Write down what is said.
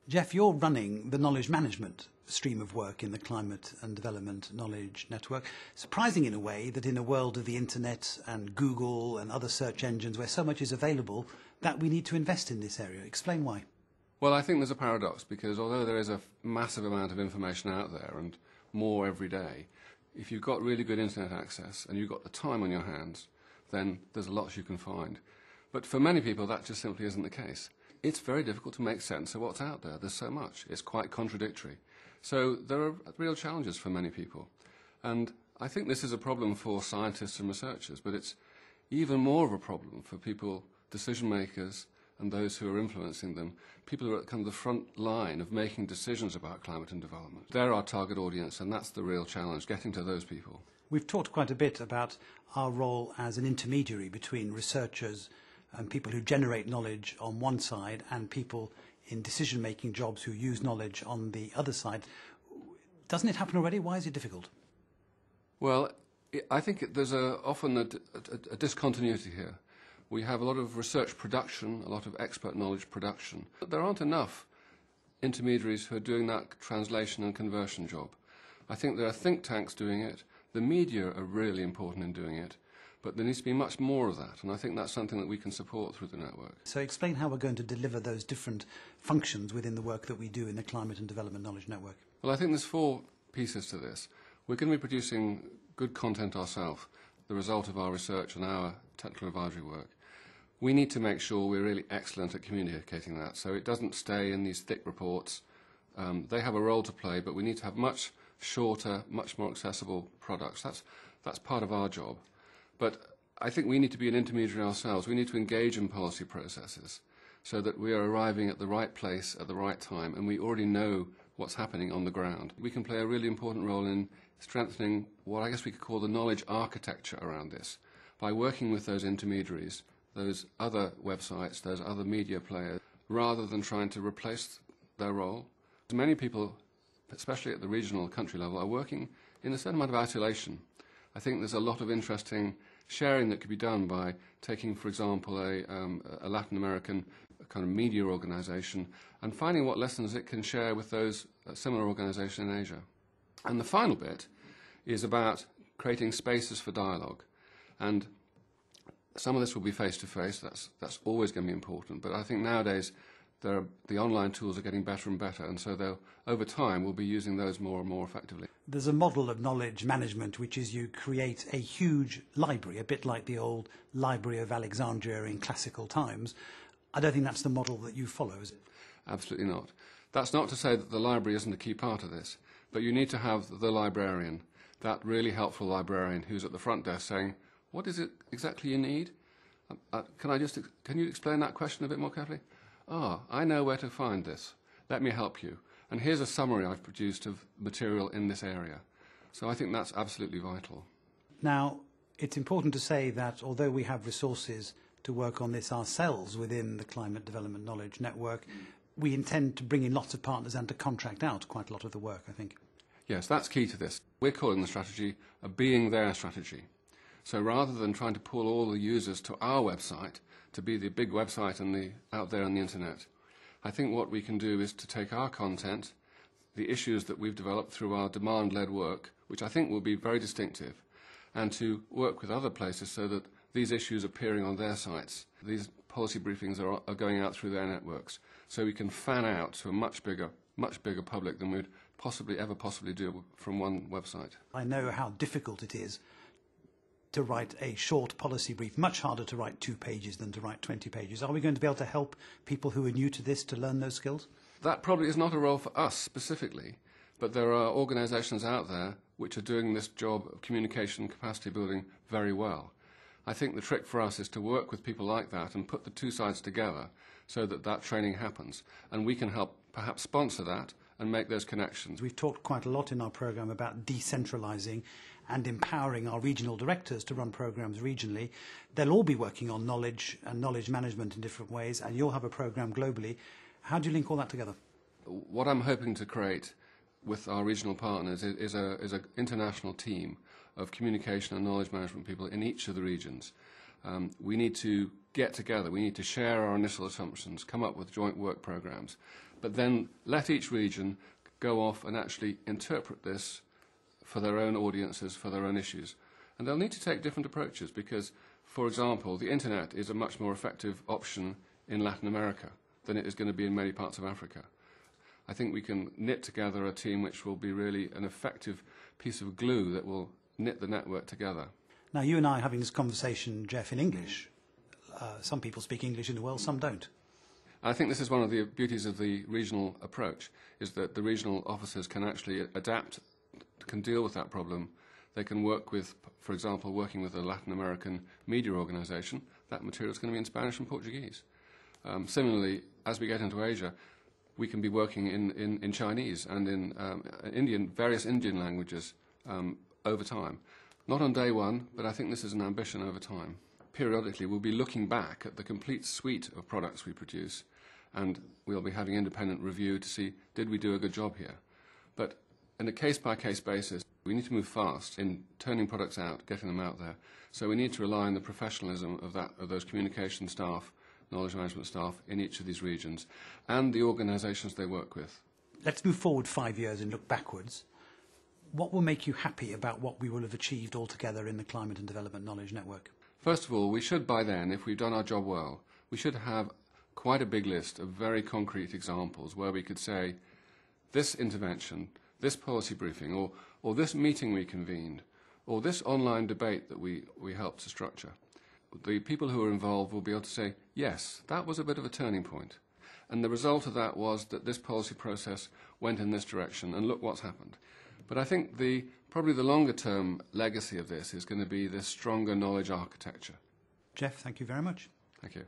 Geoff, you're running the knowledge management stream of work in the Climate and Development Knowledge Network. Surprising in a way that in a world of the internet and Google and other search engines where so much is available, that we need to invest in this area. Explain why. Well, I think there's a paradox because although there is a massive amount of information out there and more every day, if you've got really good internet access and you've got the time on your hands, then there's lots you can find. But for many people, that just simply isn't the case. It's very difficult to make sense of what's out there. There's so much. It's quite contradictory. So there are real challenges for many people. And I think this is a problem for scientists and researchers, but it's even more of a problem for people, decision makers, and those who are influencing them, people who are at kind of the front line of making decisions about climate and development. They're our target audience, and that's the real challenge, getting to those people. We've talked quite a bit about our role as an intermediary between researchers and people who generate knowledge on one side and people in decision-making jobs who use knowledge on the other side. Doesn't it happen already? Why is it difficult? Well, I think there's often a discontinuity here. We have a lot of research production, a lot of expert knowledge production. But there aren't enough intermediaries who are doing that translation and conversion job. I think there are think tanks doing it. The media are really important in doing it. But there needs to be much more of that, and I think that's something that we can support through the network. So explain how we're going to deliver those different functions within the work that we do in the Climate and Development Knowledge Network. Well, I think there's 4 pieces to this. We're going to be producing good content ourselves, the result of our research and our technical advisory work. We need to make sure we're really excellent at communicating that, so it doesn't stay in these thick reports. They have a role to play, but we need to have much shorter, much more accessible products. That's part of our job. But I think we need to be an intermediary ourselves. We need to engage in policy processes so that we are arriving at the right place at the right time and we already know what's happening on the ground. We can play a really important role in strengthening what I guess we could call the knowledge architecture around this by working with those intermediaries, those other websites, those other media players, rather than trying to replace their role. Many people, especially at the regional country level, are working in a certain amount of isolation. I think there's a lot of interesting sharing that could be done by taking, for example, a Latin American kind of media organization and finding what lessons it can share with those similar organizations in Asia. And the final bit is about creating spaces for dialogue. And some of this will be face-to-face. That's always going to be important. But I think nowadays the online tools are getting better and better, and so over time we'll be using those more and more effectively. There's a model of knowledge management which is you create a huge library, a bit like the old Library of Alexandria in classical times. I don't think that's the model that you follow, is it? Absolutely not. That's not to say that the library isn't a key part of this, but you need to have the librarian, that really helpful librarian who's at the front desk saying, what is it exactly you need? Can you explain that question a bit more carefully? I know where to find this. Let me help you. And here's a summary I've produced of material in this area. So I think that's absolutely vital. Now, it's important to say that although we have resources to work on this ourselves within the Climate Development Knowledge Network, we intend to bring in lots of partners and to contract out quite a lot of the work, I think. Yes, that's key to this. We're calling the strategy a being there strategy. So rather than trying to pull all the users to our website, to be the big website out there on the internet, I think what we can do is to take our content, the issues that we've developed through our demand-led work, which I think will be very distinctive, and to work with other places so that these issues are appearing on their sites. These policy briefings are going out through their networks, so we can fan out to a much bigger public than we'd ever possibly do from one website. I know how difficult it is to write a short policy brief, much harder to write 2 pages than to write 20 pages. Are we going to be able to help people who are new to this to learn those skills? That probably is not a role for us specifically, but there are organisations out there which are doing this job of communication capacity building very well. I think the trick for us is to work with people like that and put the 2 sides together so that training happens. And we can help perhaps sponsor that and make those connections. We've talked quite a lot in our programme about decentralising and empowering our regional directors to run programmes regionally. They'll all be working on knowledge and knowledge management in different ways, and you'll have a programme globally. How do you link all that together? What I'm hoping to create with our regional partners is an international team of communication and knowledge management people in each of the regions. We need to get together. We need to share our initial assumptions, come up with joint work programs, but then let each region go off and actually interpret this for their own audiences, for their own issues. And they'll need to take different approaches because, for example, the internet is a much more effective option in Latin America than it is going to be in many parts of Africa. I think we can knit together a team which will be really an effective piece of glue that will knit the network together. Now, you and I are having this conversation, Geoff, in English. Some people speak English in the world, some don't. I think this is one of the beauties of the regional approach, is that the regional officers can actually adapt, can deal with that problem. They can work with, for example, working with a Latin American media organisation. That material is going to be in Spanish and Portuguese. Similarly, as we get into Asia, we can be working in Chinese and in various Indian languages over time. Not on day one, but I think this is an ambition over time. Periodically, we'll be looking back at the complete suite of products we produce, and we'll be having independent review to see, did we do a good job here? But on a case-by-case basis, we need to move fast in turning products out, getting them out there. So we need to rely on the professionalism of those communication staff, knowledge management staff in each of these regions, and the organisations they work with. Let's move forward 5 years and look backwards. What will make you happy about what we will have achieved altogether in the Climate and Development Knowledge Network? First of all, we should by then, if we've done our job well, we should have quite a big list of very concrete examples where we could say, this intervention, this policy briefing, or this meeting we convened, or this online debate that we helped to structure. The people who are involved will be able to say, yes, that was a bit of a turning point. And the result of that was that this policy process went in this direction, and look what's happened. But I think probably the longer-term legacy of this is going to be this stronger knowledge architecture. Geoff, thank you very much. Thank you.